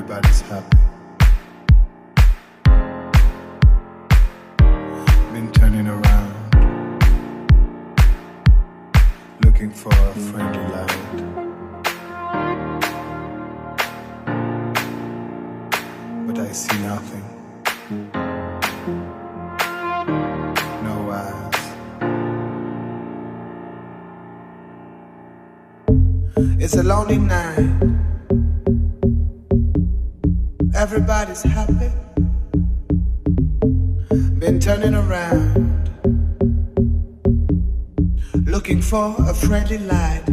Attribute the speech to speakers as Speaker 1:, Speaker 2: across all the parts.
Speaker 1: Everybody's happy. Been turning around, looking for a friendly light. But I see nothing. No eyes. It's a lonely night. Everybody's happy. Been turning around, looking for a friendly light.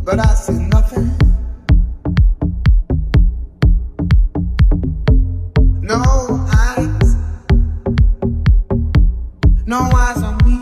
Speaker 1: But I see nothing. No eyes. No eyes on me.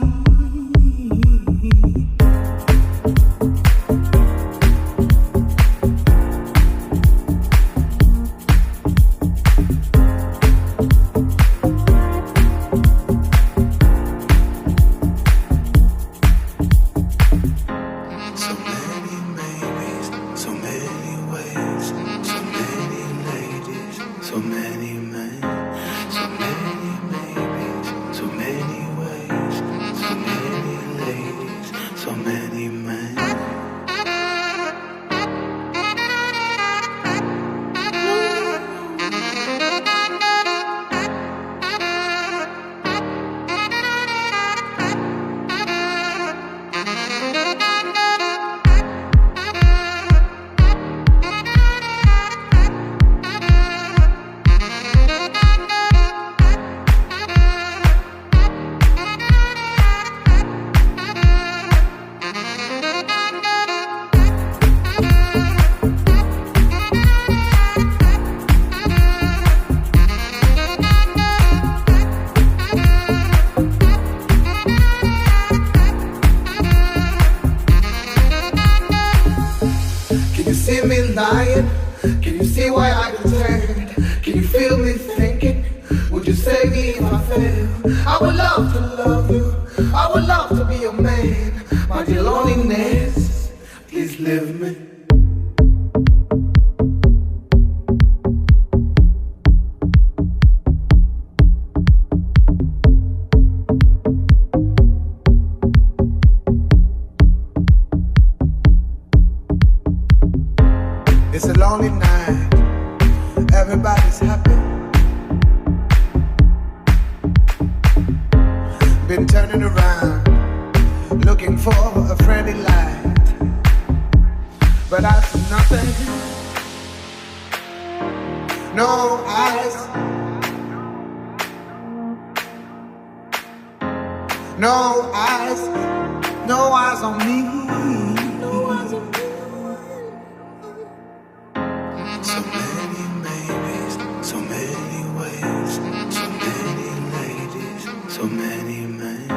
Speaker 1: Lying. Can you see why I pretend? Can you feel me thinking? Would you save me if I fail? I would love to love you. I would love to be your man. My dear loneliness, please live me. It's a lonely night, everybody's happy. Been turning around, looking for a friendly light. But I see nothing. No eyes. No eyes. No eyes on me. No eyes on me. So many maybes, so many ways, so many ladies, so many men,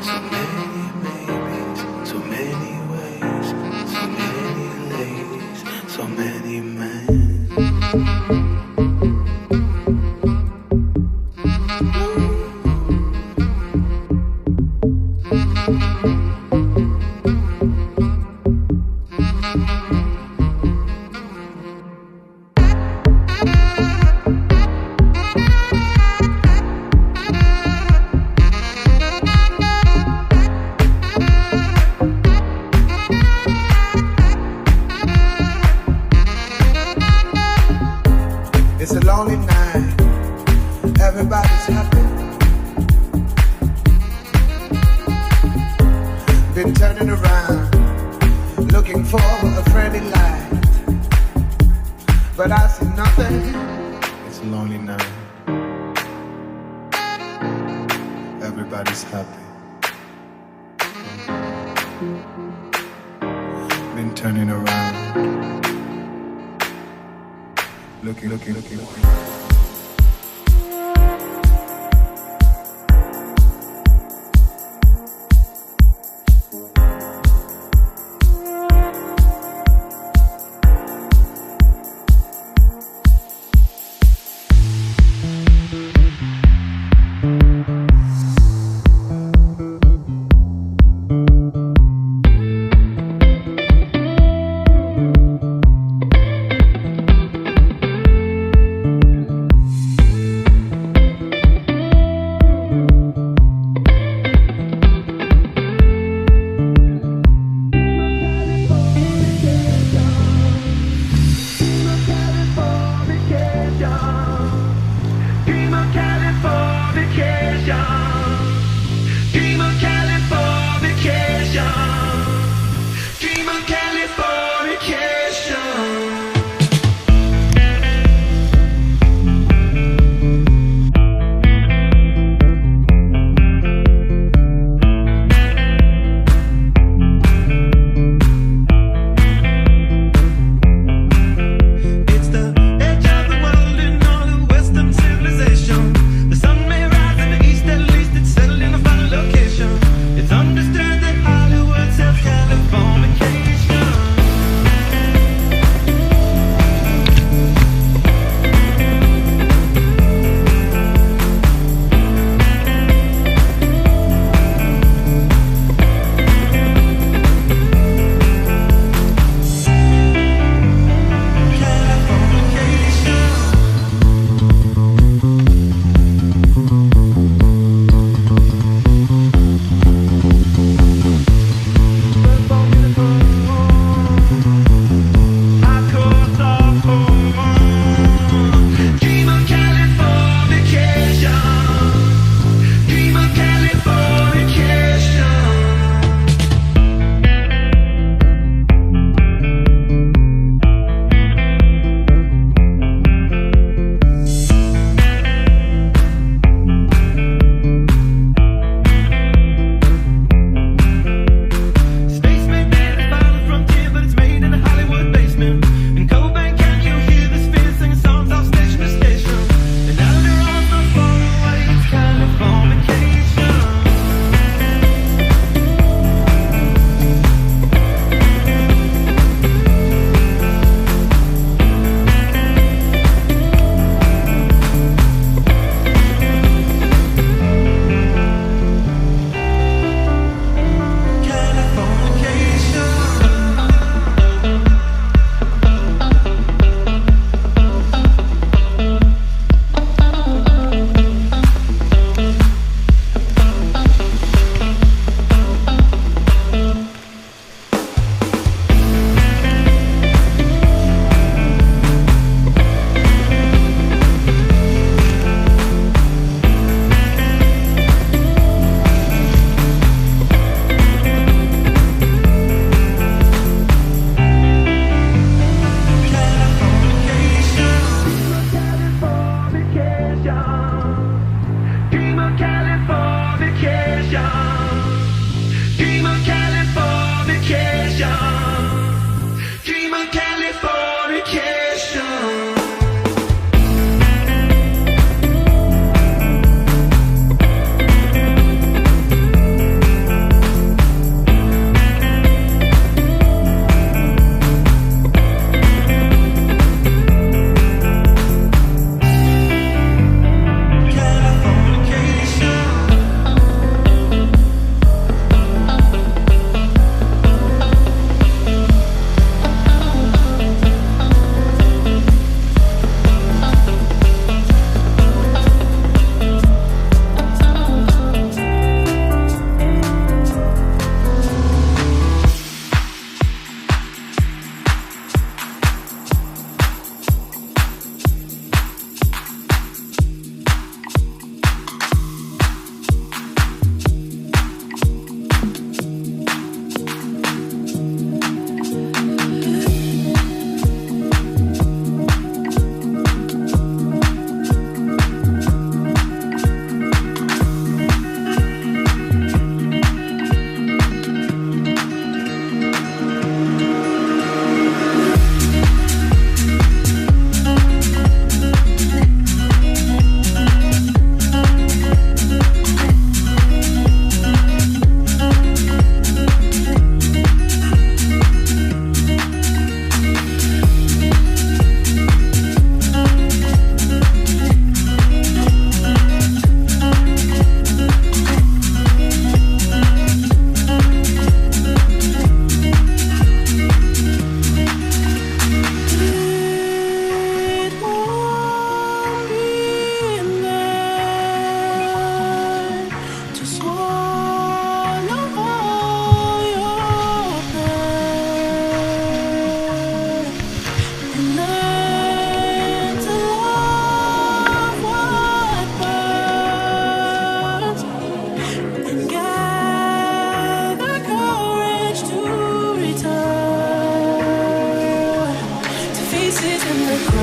Speaker 1: so many maybes, so many ways, so many ladies, so many men. It's a lonely night, everybody's happy. Been turning around, looking for a friendly light. But I see nothing. It's a lonely night, everybody's happy. Been turning around, looking.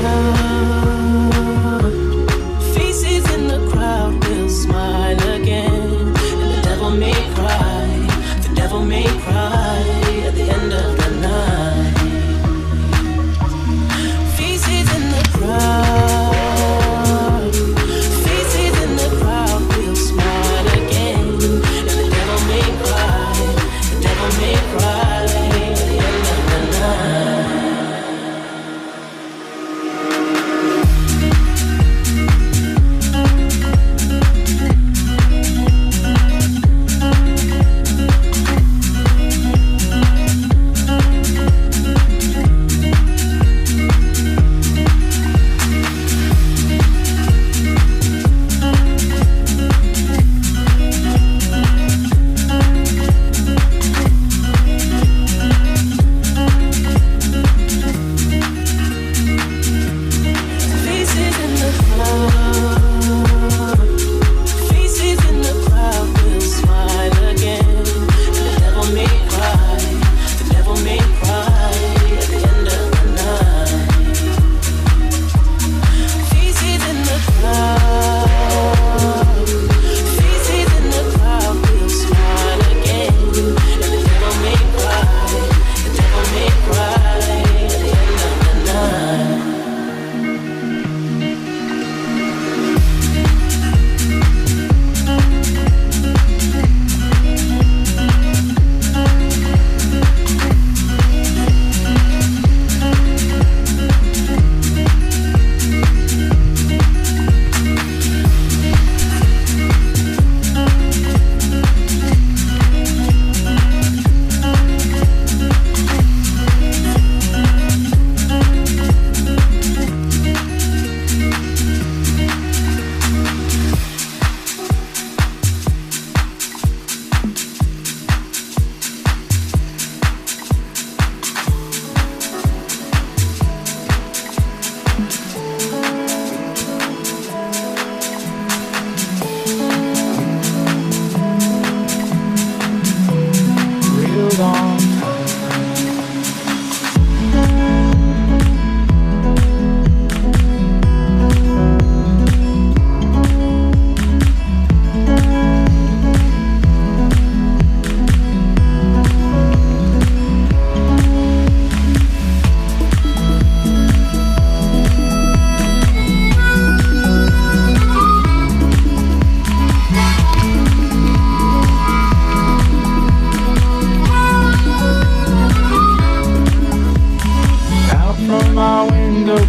Speaker 2: crowd. Faces in the crowd will smile again. And the devil may cry. The devil may cry at the end of the night. Faces in the crowd. Faces in the crowd will smile again. And the devil may cry. The devil may cry at the end of the night.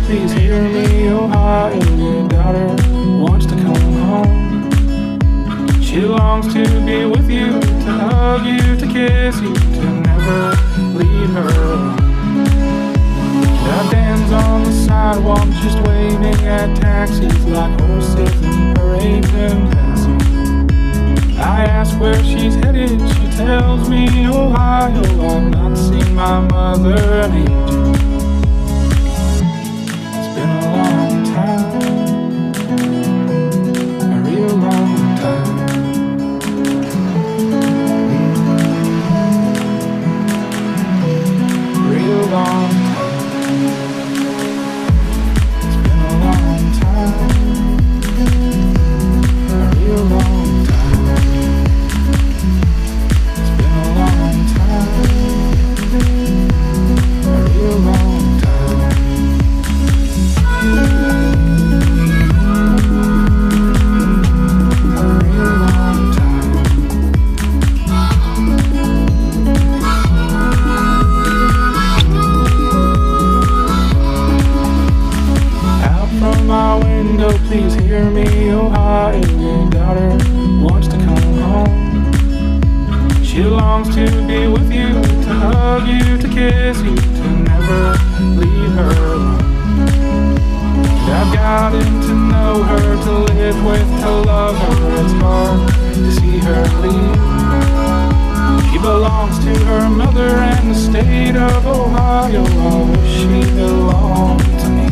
Speaker 3: Please hear me, Ohio, your daughter wants to come home. She longs to be with you, to hug you, to kiss you, to never leave her alone. Goddamns on the sidewalk, just waving at taxis like horses in parades and passing. I ask where she's headed, she tells me, Ohio, I've not seen my mother in ages. Been a long time, a real long time. Real long time. It's been a long time, a real long time. It's been a long time, a real long time. Please hear me, Ohio, your daughter wants to come home. She longs to be with you, to hug you, to kiss you, to never leave her alone. I've gotten to know her, to live with, to love her. It's hard to see her leave. She belongs to her mother and the state of Ohio. I wish she belonged to me.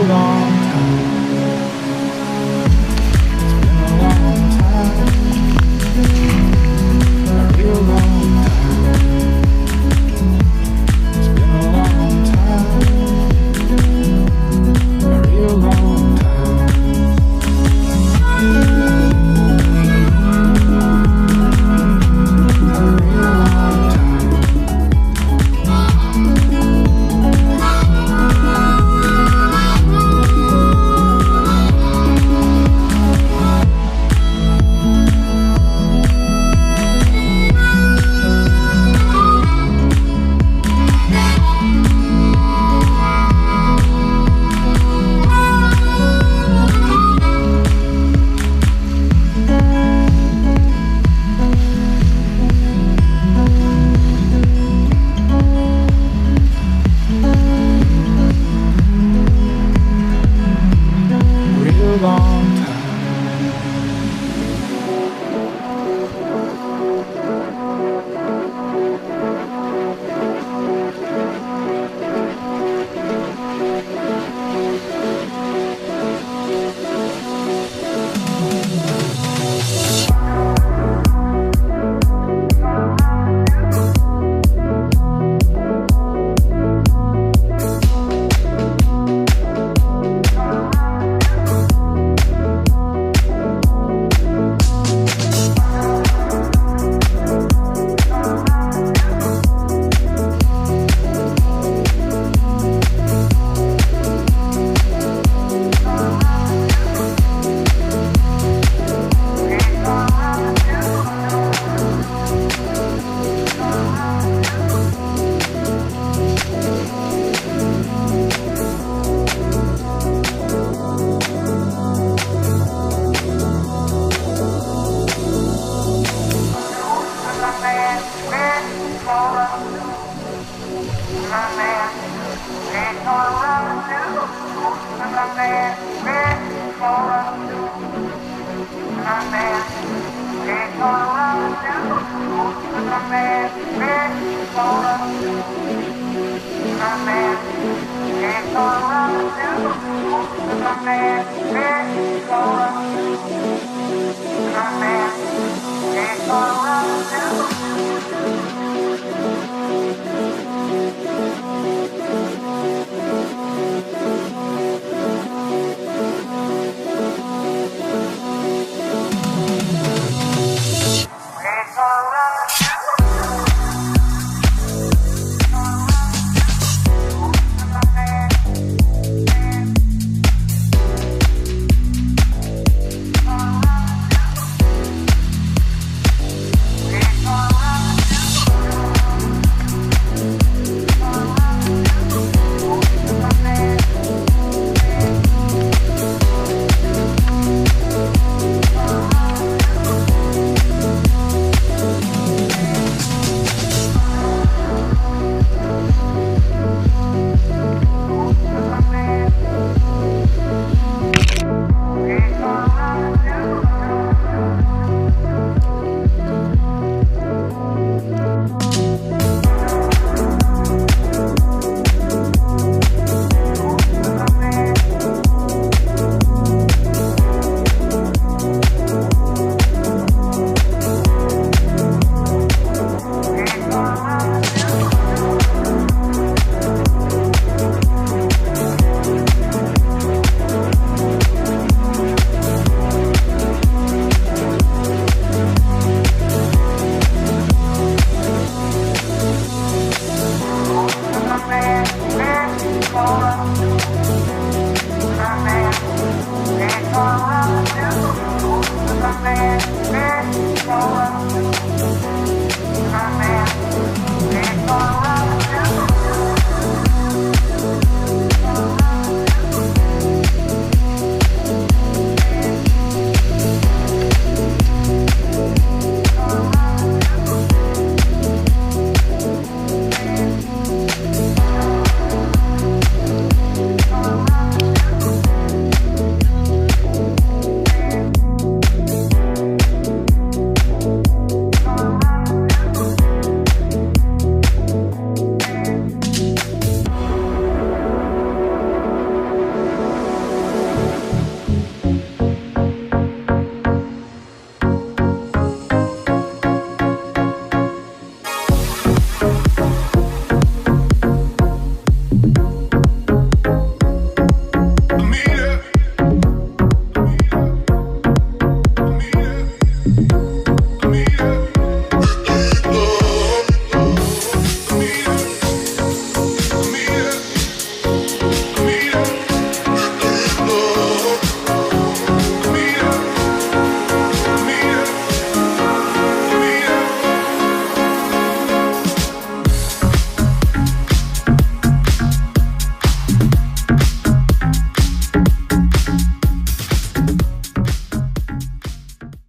Speaker 3: Long time.
Speaker 4: All